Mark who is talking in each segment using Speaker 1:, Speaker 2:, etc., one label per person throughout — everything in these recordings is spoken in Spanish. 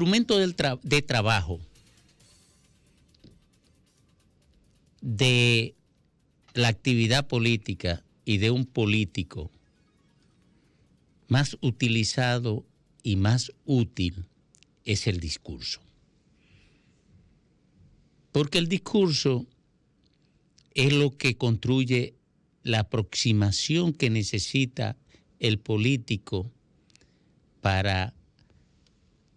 Speaker 1: instrumento de trabajo de la actividad política y de un político más utilizado y más útil es el discurso. Porque el discurso es lo que construye la aproximación que necesita el político para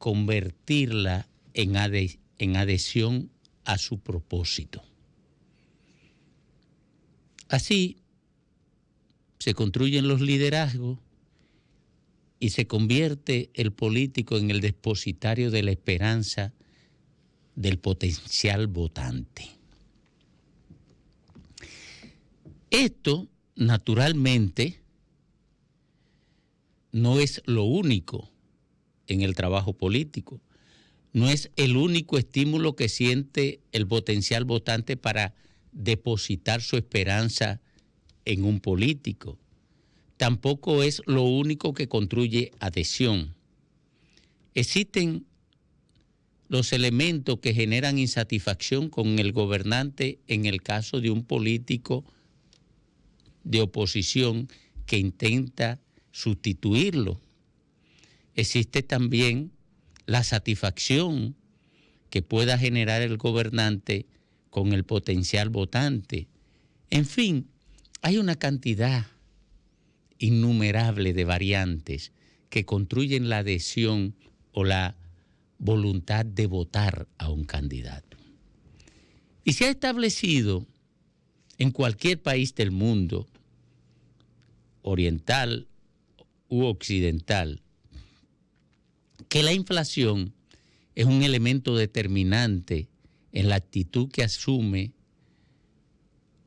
Speaker 1: convertirla en adhesión a su propósito. Así se construyen los liderazgos y se convierte el político en el depositario de la esperanza del potencial votante. Esto, naturalmente, no es lo único en el trabajo político. No es el único estímulo que siente el potencial votante para depositar su esperanza en un político. Tampoco es lo único que construye adhesión. Existen los elementos que generan insatisfacción con el gobernante en el caso de un político de oposición que intenta sustituirlo. Existe también la satisfacción que pueda generar el gobernante con el potencial votante. En fin, hay una cantidad innumerable de variantes que construyen la adhesión o la voluntad de votar a un candidato. Y se ha establecido en cualquier país del mundo, oriental u occidental, que la inflación es un elemento determinante en la actitud que asume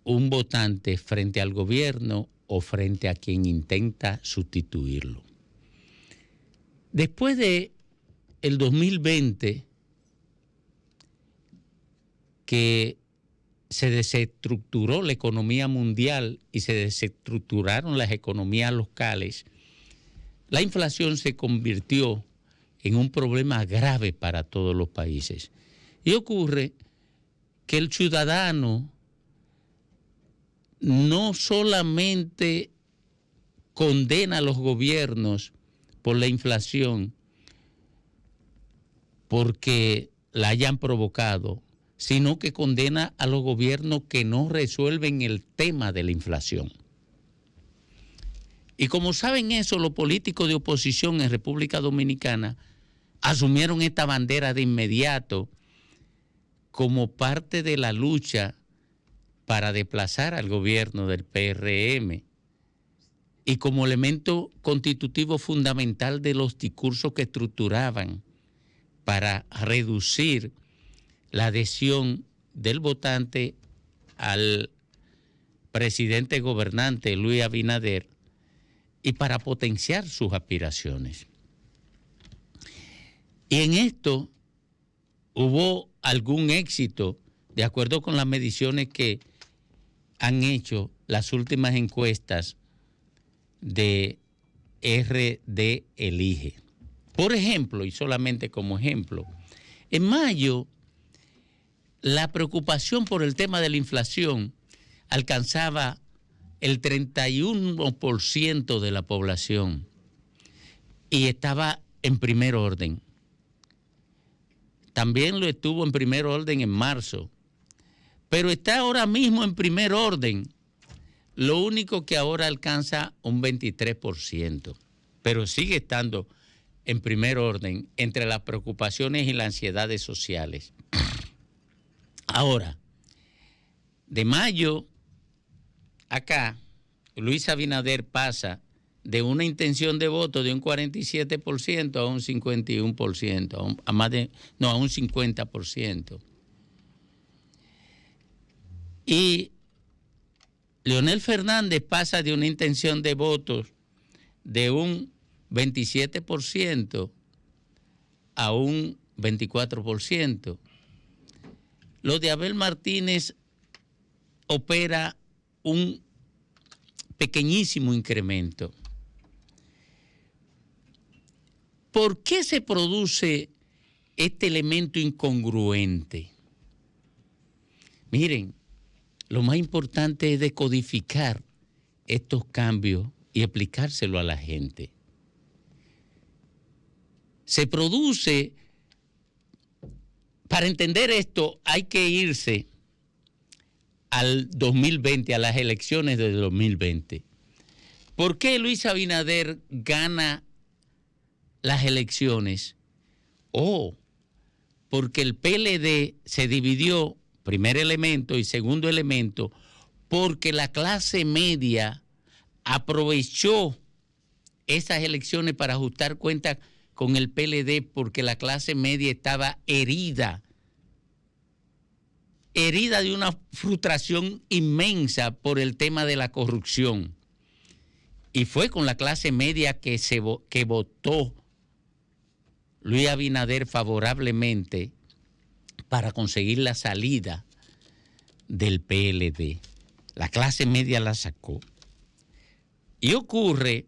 Speaker 1: un votante frente al gobierno o frente a quien intenta sustituirlo. Después de el 2020, que se desestructuró la economía mundial y se desestructuraron las economías locales, la inflación se convirtió en un problema grave para todos los países. Y ocurre que el ciudadano no solamente condena a los gobiernos por la inflación porque la hayan provocado, sino que condena a los gobiernos que no resuelven el tema de la inflación. Y como saben eso, los políticos de oposición en República Dominicana asumieron esta bandera de inmediato como parte de la lucha para desplazar al gobierno del PRM y como elemento constitutivo fundamental de los discursos que estructuraban para reducir la adhesión del votante al presidente gobernante Luis Abinader y para potenciar sus aspiraciones. Y en esto hubo algún éxito, de acuerdo con las mediciones que han hecho las últimas encuestas de RD Elige. Por ejemplo, y solamente como ejemplo, en mayo la preocupación por el tema de la inflación alcanzaba el 31% de la población y estaba en primer orden. También lo estuvo en primer orden en marzo, pero está ahora mismo en primer orden. Lo único que ahora alcanza un 23%, pero sigue estando en primer orden entre las preocupaciones y las ansiedades sociales. Ahora, de mayo acá, Luis Abinader pasa de una intención de voto de un 47% a un 51%, a un 50%. Y Leonel Fernández pasa de una intención de votos de un 27% a un 24%. Lo de Abel Martínez opera un pequeñísimo incremento. ¿Por qué se produce este elemento incongruente. Miren, lo más importante es decodificar estos cambios y explicárselo a la gente. Se produce, para entender esto, hay que irse al 2020, a las elecciones de 2020. ¿Por qué Luis Abinader gana las elecciones? Porque el PLD se dividió, primer elemento, y segundo elemento, porque la clase media aprovechó esas elecciones para ajustar cuentas con el PLD, porque la clase media estaba herida de una frustración inmensa por el tema de la corrupción. Y fue con la clase media que votó Luis Abinader favorablemente para conseguir la salida del PLD. La clase media la sacó. Y ocurre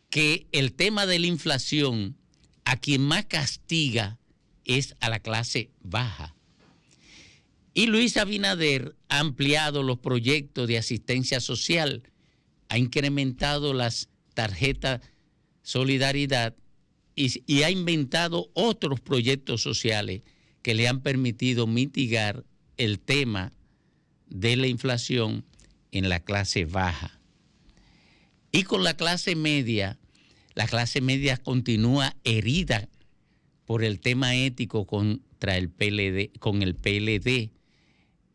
Speaker 1: que el tema de la inflación, a quien más castiga es a la clase baja. Y Luis Abinader ha ampliado los proyectos de asistencia social, ha incrementado las tarjetas Solidaridad y ha inventado otros proyectos sociales que le han permitido mitigar el tema de la inflación en la clase baja. Y con la clase media continúa herida por el tema ético contra el PLD, con el PLD,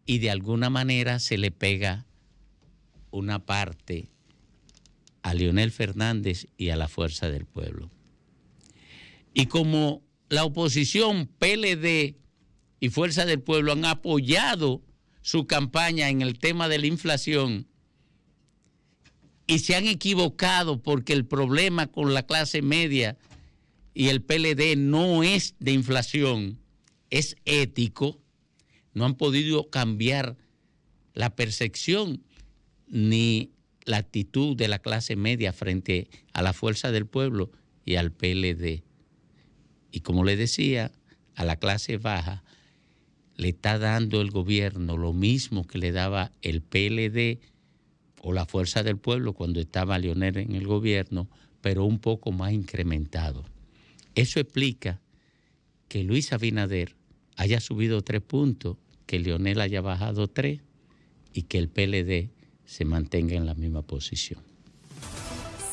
Speaker 1: y de alguna manera se le pega una parte a Leonel Fernández y a la Fuerza del Pueblo. Y como la oposición, PLD y Fuerza del Pueblo han apoyado su campaña en el tema de la inflación y se han equivocado porque el problema con la clase media y el PLD no es de inflación, es ético, no han podido cambiar la percepción ni la actitud de la clase media frente a la Fuerza del Pueblo y al PLD. Y como le decía, a la clase baja le está dando el gobierno lo mismo que le daba el PLD o la Fuerza del Pueblo cuando estaba Leonel en el gobierno, pero un poco más incrementado. Eso explica que Luis Abinader haya subido 3 puntos, que Leonel haya bajado 3 y que el PLD se mantenga en la misma posición.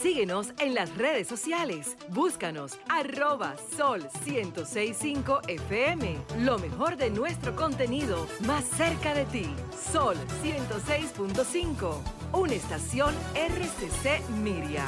Speaker 2: Síguenos en las redes sociales. Búscanos @Sol1065 FM. Lo mejor de nuestro contenido más cerca de ti. Sol 106.5. Una estación RCC Miria.